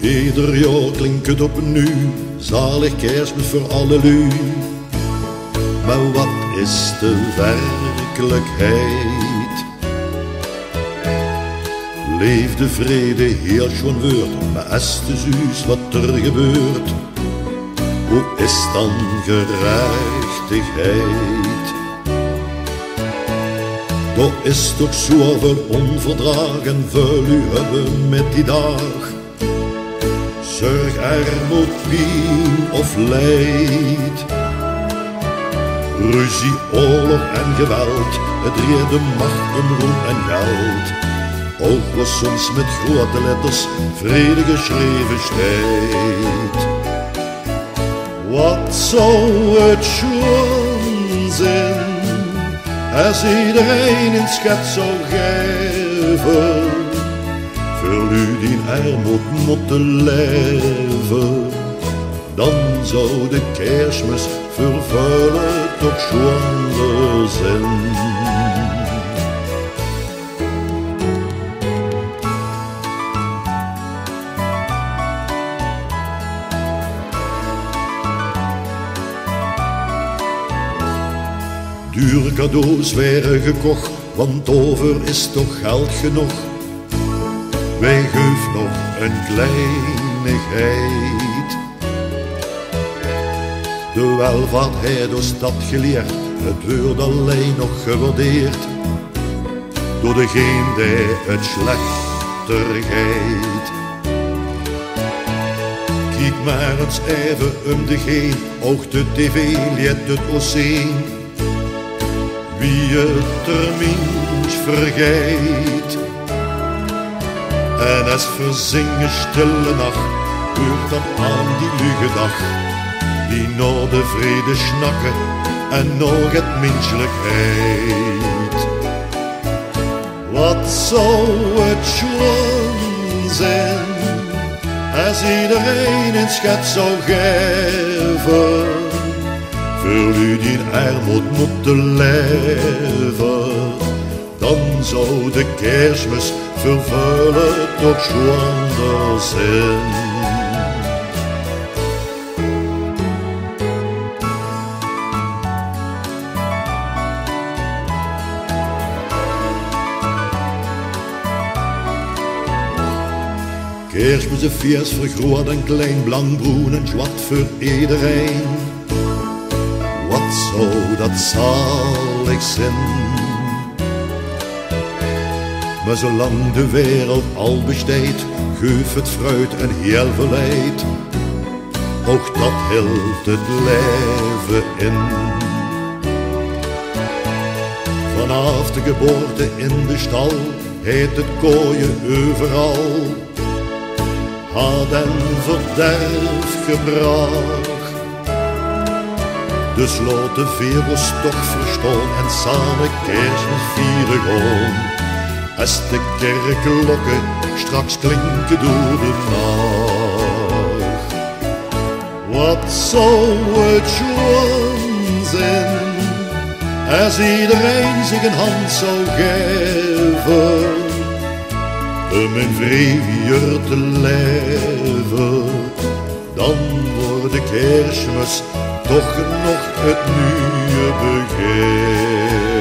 Ieder jaar klinkt het opnieuw, zalig Kerstmis voor alle lui. Maar wat is de werkelijkheid? Leef de vrede heel schoon woord, maar is te zuus wat er gebeurt? Hoe is dan gerechtigheid? Dat is toch zoveel onverdragen, wil u hebben met die dag. Zorg, armoed, pijn of leid. Ruzie, oorlog en geweld, het reden macht, een roem en geld. Ook was soms met grote letters vrede geschreven staat. Wat zou het schoon zijn als iedereen een schat zou geven, voor u die armoed moeten leven, dan zou de Kerstmis vervullen toch schone zijn. Dure cadeaus werden gekocht, want over is toch geld genoeg. Wij geven nog een kleinigheid. De welvaart heeft ons dat geleerd, het wordt alleen nog gewaardeerd door degene die het slechter gaat. Kijk maar eens even om de heen, ook de tv liet het ons zien. Wie het er minst vergeet. En als verzingen stille nacht, hoort dan aan die luge dag, die naar de vrede snakken en nog het menselijkheid. Wat zou het schoon zijn, als iedereen een schat zou geven, voor u die in armoed moeten leven, dan zou de Kerstmis vervullen toch schone zijn. Kerstmis een feest voor groot en klein, blank, groen en zwart voor iedereen. Wat zou dat zalig zijn? Maar zolang de wereld al besteedt, geeft het fruit en heel veel leed. Ook dat hield het leven in. Vanaf de geboorte in de stal, heet het kooien overal. Had en verderf gebracht. Dus laat de virus toch verstaan en samen Kerstmis vieren gaan. Als de kerkklokken straks klinken door de nacht. Wat zou het schoon zijn, als iedereen zich een hand zou geven, om in vrede te leven, dan wordt de Kerstmis toch nog het nieuwe begin.